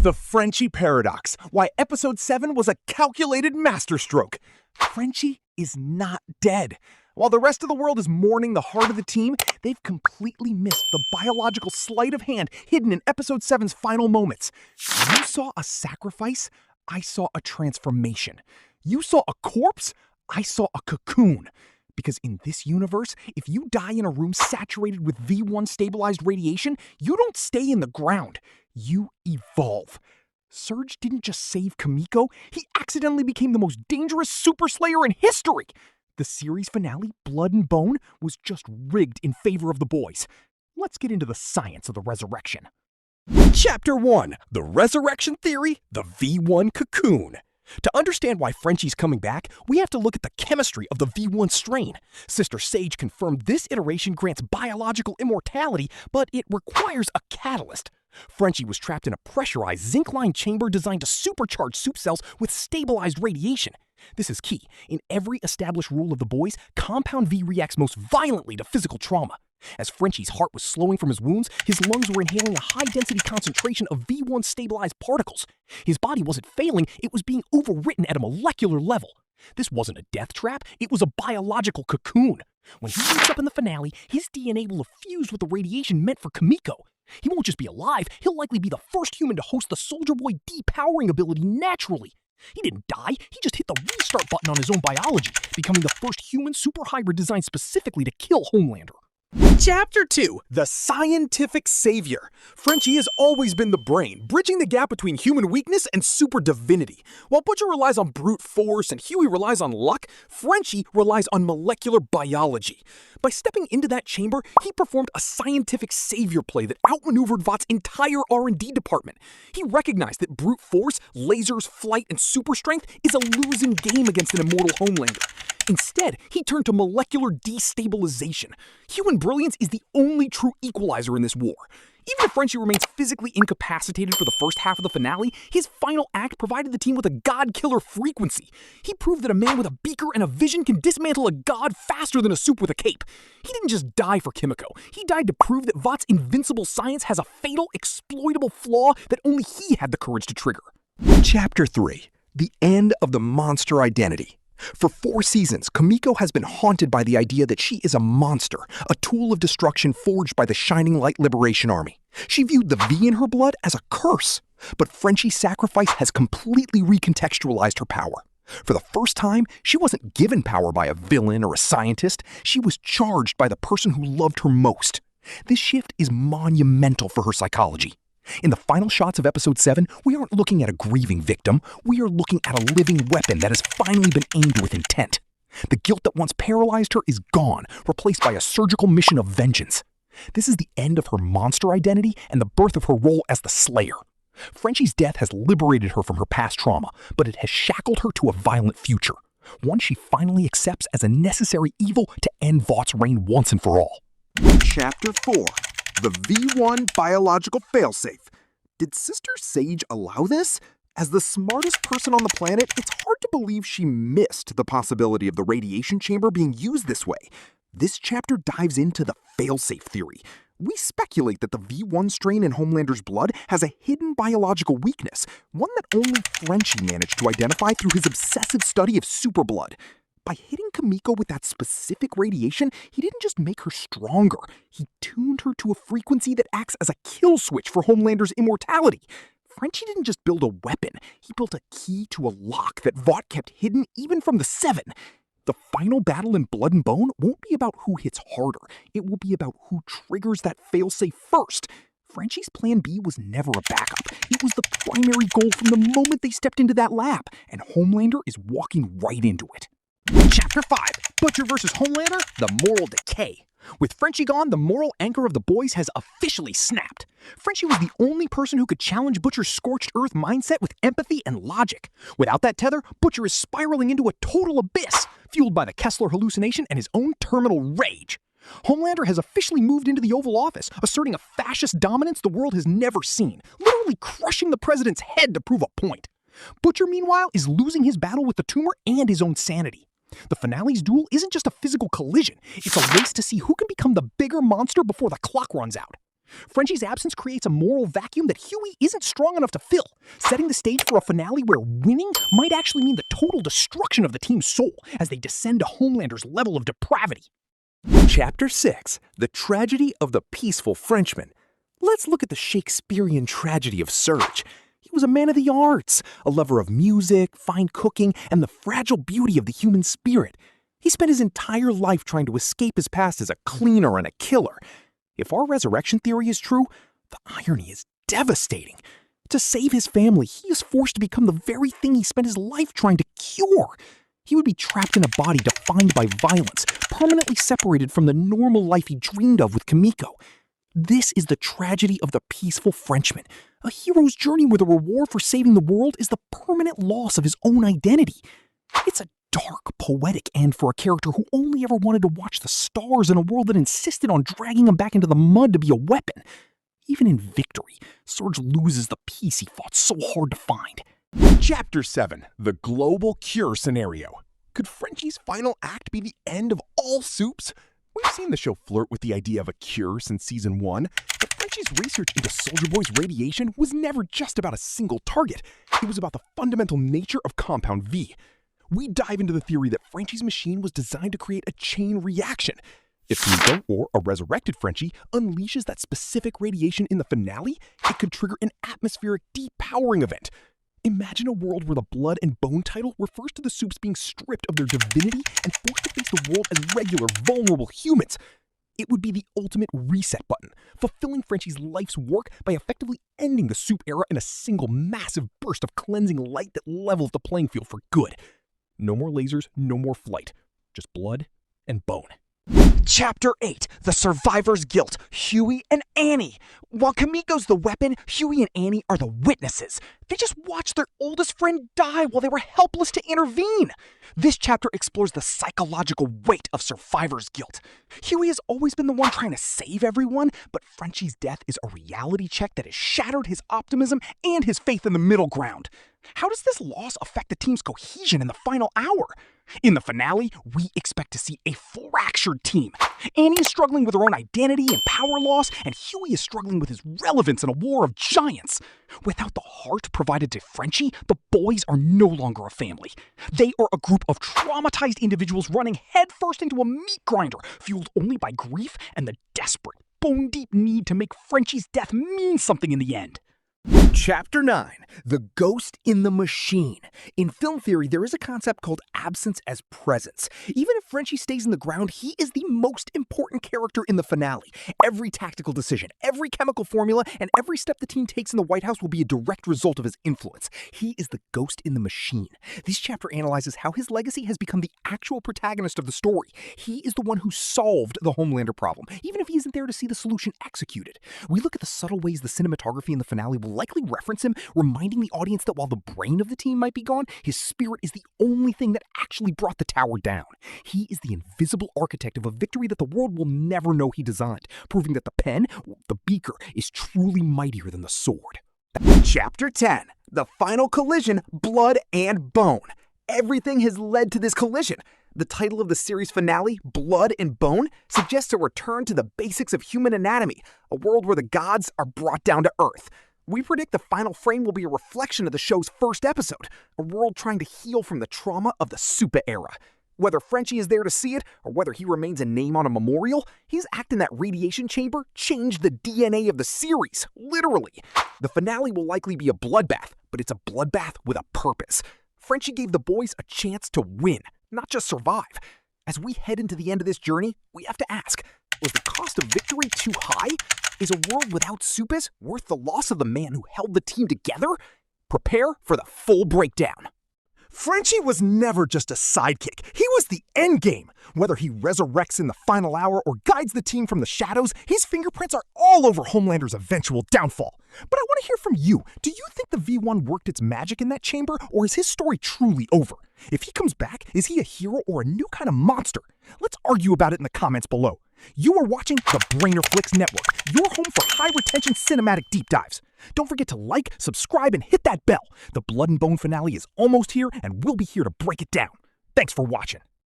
The Frenchie Paradox, why Episode 7 was a calculated masterstroke. Frenchie is not dead. While the rest of the world is mourning the heart of the team, they've completely missed the biological sleight of hand hidden in Episode 7's final moments. You saw a sacrifice, I saw a transformation. You saw a corpse, I saw a cocoon. Because in this universe, if you die in a room saturated with V1 stabilized radiation, you don't stay in the ground. You evolve. Serge didn't just save Kimiko, he accidentally became the most dangerous super slayer in history. The series finale, Blood and Bone, was just rigged in favor of the boys. Let's get into the science of the resurrection. Chapter 1, The Resurrection Theory, the V1 Cocoon. To understand why Frenchie's coming back, we have to look at the chemistry of the V1 strain. Sister Sage confirmed this iteration grants biological immortality, but it requires a catalyst. Frenchie was trapped in a pressurized zinc-lined chamber designed to supercharge soup cells with stabilized radiation. This is key. In every established rule of the boys, Compound V reacts most violently to physical trauma. As Frenchie's heart was slowing from his wounds, his lungs were inhaling a high-density concentration of V1 stabilized particles. His body wasn't failing, it was being overwritten at a molecular level. This wasn't a death trap, it was a biological cocoon. When he wakes up in the finale, his DNA will have fused with the radiation meant for Kimiko. He won't just be alive, he'll likely be the first human to host the Soldier Boy depowering ability naturally. He didn't die, he just hit the restart button on his own biology, becoming the first human super hybrid designed specifically to kill Homelander. Chapter 2, The Scientific Savior. Frenchie has always been the brain, bridging the gap between human weakness and super divinity. While Butcher relies on brute force and Huey relies on luck, Frenchie relies on molecular biology. By stepping into that chamber, he performed a scientific savior play that outmaneuvered Vought's entire R&D department. He recognized that brute force, lasers, flight, and super strength is a losing game against an immortal Homelander. Instead, he turned to molecular destabilization. Human brilliance is the only true equalizer in this war. Even if Frenchie remains physically incapacitated for the first half of the finale, his final act provided the team with a god-killer frequency. He proved that a man with a beaker and a vision can dismantle a god faster than a soup with a cape. He didn't just die for Kimiko. He died to prove that Vought's invincible science has a fatal, exploitable flaw that only he had the courage to trigger. Chapter 3, The End of the Monster Identity. For 4 seasons, Kimiko has been haunted by the idea that she is a monster, a tool of destruction forged by the Shining Light Liberation Army. She viewed the V in her blood as a curse, but Frenchie's sacrifice has completely recontextualized her power. For the first time, she wasn't given power by a villain or a scientist, she was charged by the person who loved her most. This shift is monumental for her psychology. In the final shots of Episode 7, we aren't looking at a grieving victim, we are looking at a living weapon that has finally been aimed with intent. The guilt that once paralyzed her is gone, replaced by a surgical mission of vengeance. This is the end of her monster identity and the birth of her role as the Slayer. Frenchie's death has liberated her from her past trauma, but it has shackled her to a violent future, one she finally accepts as a necessary evil to end Vaught's reign once and for all. Chapter 4, The V1 Biological Failsafe. Did Sister Sage allow this? As the smartest person on the planet, it's hard to believe she missed the possibility of the radiation chamber being used this way. This chapter dives into the failsafe theory. We speculate that the V1 strain in Homelander's blood has a hidden biological weakness, one that only Frenchie managed to identify through his obsessive study of superblood. By hitting Kimiko with that specific radiation, he didn't just make her stronger, he tuned her to a frequency that acts as a kill switch for Homelander's immortality. Frenchie didn't just build a weapon, he built a key to a lock that Vought kept hidden even from the Seven. The final battle in Blood and Bone won't be about who hits harder, it will be about who triggers that failsafe first. Frenchie's plan B was never a backup. It was the primary goal from the moment they stepped into that lab, and Homelander is walking right into it. Chapter 5, Butcher vs. Homelander, The Moral Decay. With Frenchie gone, the moral anchor of the boys has officially snapped. Frenchie was the only person who could challenge Butcher's scorched earth mindset with empathy and logic. Without that tether, Butcher is spiraling into a total abyss, fueled by the Kessler hallucination and his own terminal rage. Homelander has officially moved into the Oval Office, asserting a fascist dominance the world has never seen, literally crushing the president's head to prove a point. Butcher, meanwhile, is losing his battle with the tumor and his own sanity. The finale's duel isn't just a physical collision, it's a race to see who can become the bigger monster before the clock runs out. Frenchie's absence creates a moral vacuum that Huey isn't strong enough to fill, setting the stage for a finale where winning might actually mean the total destruction of the team's soul as they descend to Homelander's level of depravity. Chapter 6: The Tragedy of the Peaceful Frenchman. Let's look at the Shakespearean tragedy of Serge. He was a man of the arts, a lover of music, fine cooking, and the fragile beauty of the human spirit. He spent his entire life trying to escape his past as a cleaner and a killer. If our resurrection theory is true, the irony is devastating. To save his family, he is forced to become the very thing he spent his life trying to cure. He would be trapped in a body defined by violence, permanently separated from the normal life he dreamed of with Kimiko. This is the tragedy of the peaceful Frenchman, a hero's journey where the reward for saving the world is the permanent loss of his own identity. It's a dark, poetic end for a character who only ever wanted to watch the stars in a world that insisted on dragging him back into the mud to be a weapon. Even in victory, Serge loses the peace he fought so hard to find. Chapter 7: The Global Cure Scenario. Could Frenchie's final act be the end of all soups? We've seen the show flirt with the idea of a cure since season 1, but Frenchie's research into Soldier Boy's radiation was never just about a single target. It was about the fundamental nature of Compound V. We dive into the theory that Frenchie's machine was designed to create a chain reaction. If Kimiko, or a resurrected Frenchie, unleashes that specific radiation in the finale, it could trigger an atmospheric depowering event. Imagine a world where the Blood and Bone title refers to the soups being stripped of their divinity and forced to face the world as regular, vulnerable humans. It would be the ultimate reset button, fulfilling Frenchie's life's work by effectively ending the soup era in a single massive burst of cleansing light that levels the playing field for good. No more lasers, no more flight. Just blood and bone. Chapter 8: The Survivor's Guilt, Huey and Annie. While Kimiko's the weapon, Huey and Annie are the witnesses. They just watched their oldest friend die while they were helpless to intervene. This chapter explores the psychological weight of survivor's guilt. Huey has always been the one trying to save everyone, but Frenchie's death is a reality check that has shattered his optimism and his faith in the middle ground. How does this loss affect the team's cohesion in the final hour? In the finale, we expect to see a fractured team. Annie is struggling with her own identity and power loss, and Huey is struggling with his relevance in a war of giants. Without the heart provided to Frenchie, the boys are no longer a family. They are a group of traumatized individuals running headfirst into a meat grinder, fueled only by grief and the desperate, bone-deep need to make Frenchie's death mean something in the end. Chapter 9: The Ghost in the Machine. In film theory, there is a concept called absence as presence. Even if Frenchie stays in the ground, he is the most important character in the finale. Every tactical decision, every chemical formula, and every step the team takes in the White House will be a direct result of his influence. He is the ghost in the machine. This chapter analyzes how his legacy has become the actual protagonist of the story. He is the one who solved the Homelander problem, even if he isn't there to see the solution executed. We look at the subtle ways the cinematography in the finale will likely reference him, reminding the audience that while the brain of the team might be gone, his spirit is the only thing that actually brought the tower down. He is the invisible architect of a victory that the world will never know he designed, proving that the pen, the beaker, is truly mightier than the sword. Chapter 10: The Final Collision, Blood and Bone. Everything has led to this collision. The title of the series finale, Blood and Bone, suggests a return to the basics of human anatomy, a world where the gods are brought down to earth. We predict the final frame will be a reflection of the show's first episode, a world trying to heal from the trauma of the Super era. Whether Frenchie is there to see it, or whether he remains a name on a memorial, his act in that radiation chamber changed the DNA of the series, literally. The finale will likely be a bloodbath, but it's a bloodbath with a purpose. Frenchie gave the boys a chance to win, not just survive. As we head into the end of this journey, we have to ask, was the cost of victory too high? Is a world without Supers worth the loss of the man who held the team together? Prepare for the full breakdown. Frenchie was never just a sidekick. He was the endgame. Whether he resurrects in the final hour or guides the team from the shadows, his fingerprints are all over Homelander's eventual downfall. But I want to hear from you. Do you think the V1 worked its magic in that chamber, or is his story truly over? If he comes back, is he a hero or a new kind of monster? Let's argue about it in the comments below. You are watching the BrainerFlix Network, your home for high-retention cinematic deep dives. Don't forget to like, subscribe, and hit that bell. The Blood and Bone finale is almost here, and we'll be here to break it down. Thanks for watching.